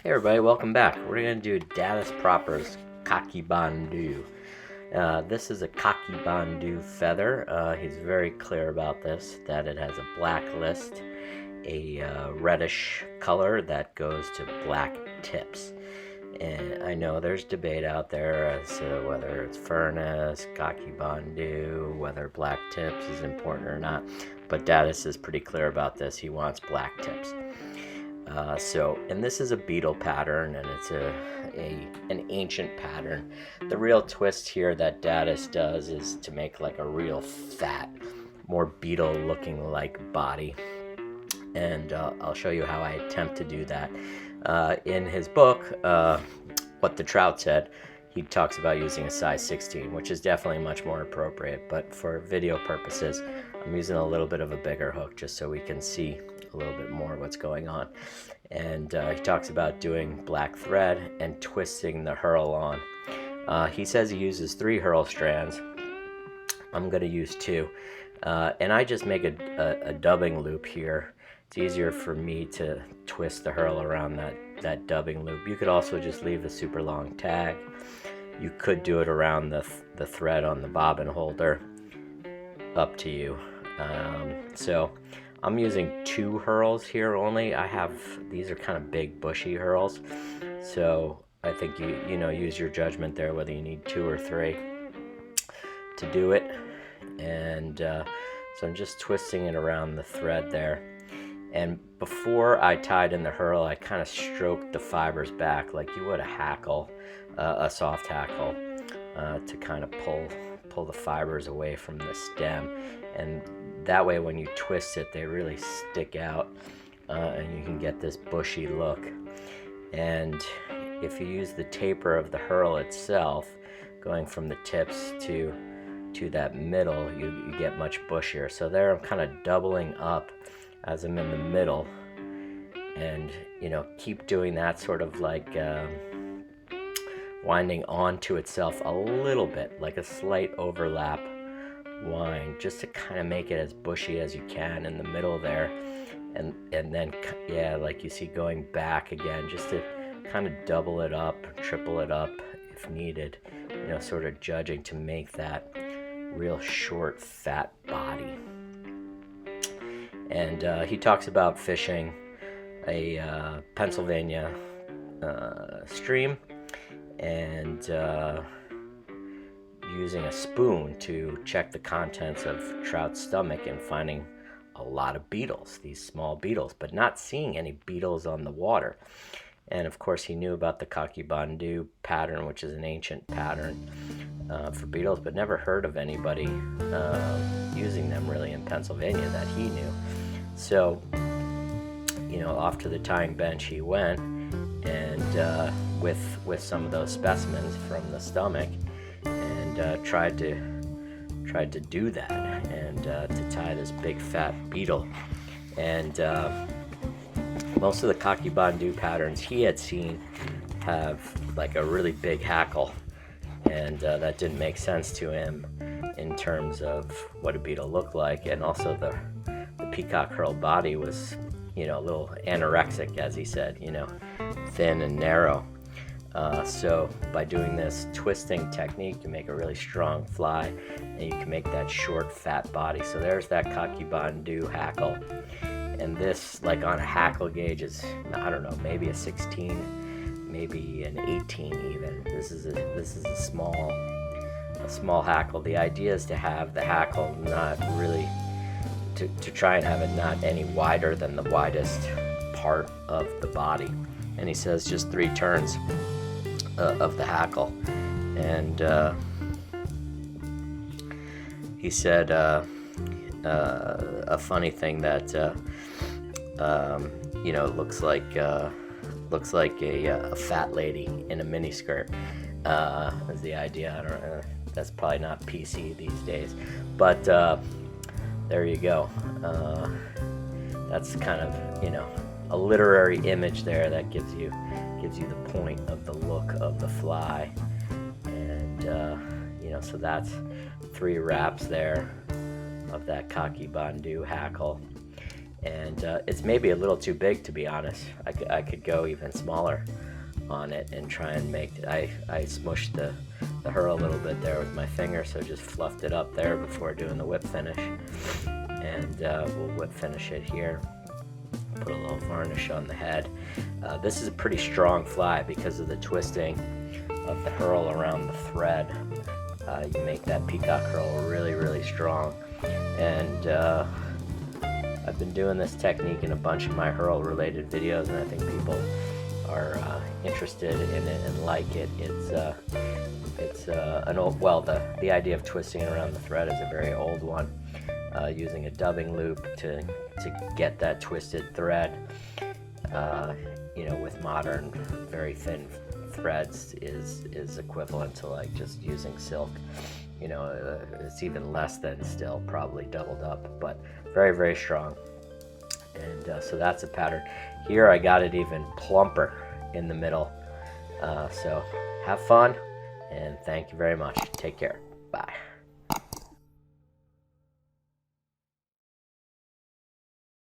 Hey everybody, welcome back. We're going to do Datus proper's Coch-y-Bondhu. This is a Coch-y-Bondhu feather. He's very clear about this, that it has a black list, a reddish color that goes to black tips. And I know there's debate out there as to whether it's furnace, Coch-y-Bondhu, whether black tips is important or not. But Datus is pretty clear about this. He wants black tips. And this is a beetle pattern, and it's an ancient pattern. The real twist here that Datus does is to make like a real fat, more beetle-looking like body. And I'll show you how I attempt to do that. In his book, What the Trout Said, he talks about using a size 16, which is definitely much more appropriate. But for video purposes, I'm using a little bit of a bigger hook just so we can see a little bit more what's going on. And he talks about doing black thread and twisting the herl on. He says he uses 3 herl strands. I'm going to use 2. And I just make a dubbing loop here. It's easier for me to twist the herl around that dubbing loop. You could also just leave a super long tag. You could do it around the thread on the bobbin holder. Up to you. So I'm using 2 herls here only. These are kind of big bushy herls. So I think you use your judgment there whether you need 2 or 3 to do it. And so I'm just twisting it around the thread there. And before I tied in the herl, I kind of stroked the fibers back like you would a hackle, a soft hackle, to kind of pull the fibers away from the stem. And that way when you twist it, they really stick out, and you can get this bushy look. And if you use the taper of the herl itself, going from the tips to that middle, you get much bushier. So there I'm kind of doubling up as I'm in the middle, and keep doing that, sort of like winding onto itself a little bit, like a slight overlap wind, just to kind of make it as bushy as you can in the middle there. And then like you see, going back again just to kind of double it up, triple it up if needed, sort of judging to make that real short fat body. And he talks about fishing a Pennsylvania stream and using a spoon to check the contents of trout's stomach and finding a lot of beetles, these small beetles, but not seeing any beetles on the water. And of course he knew about the Coch-y-Bondhu pattern, which is an ancient pattern for beetles, but never heard of anybody using them really in Pennsylvania that he knew. So off to the tying bench he went, and with some of those specimens from the stomach, and tried to do that, and to tie this big fat beetle. And most of the Coch-y-Bondhu patterns he had seen have like a really big hackle, and that didn't make sense to him in terms of what a beetle looked like. And also the peacock herl body was a little anorexic, as he said, thin and narrow. So by doing this twisting technique, you make a really strong fly, and you can make that short fat body. So there's that Coch-y-Bondhu hackle. And this, like on a hackle gauge, is, I don't know, maybe a 16, maybe an 18 even. This is a small hackle. The idea is to have the hackle not really, to try and have it not any wider than the widest part of the body. And he says just 3 turns of the hackle. And he said a funny thing that looks like a fat lady in a miniskirt is the idea. I don't know, that's probably not PC these days, but there you go. That's kind of a literary image there that gives you the point of the look of the fly. And so that's 3 wraps there of that Coch-y-Bondhu hackle. And it's maybe a little too big, to be honest. I could go even smaller on it and try and make it. I smushed the herl a little bit there with my finger, so just fluffed it up there before doing the whip finish. And we'll whip finish it here. Put a little varnish on the head. This is a pretty strong fly because of the twisting of the herl around the thread. You make that peacock herl really, really strong. And I've been doing this technique in a bunch of my herl related videos, and I think people are interested in it and like it. It's an old, well, the idea of twisting around the thread is a very old one. Using a dubbing loop to get that twisted thread, you know, with modern very thin threads is equivalent to like just using silk. You know, it's even less than still, probably doubled up, but very, very strong. And so that's a pattern. Here I got it even plumper in the middle. So have fun, and thank you very much. Take care. Bye.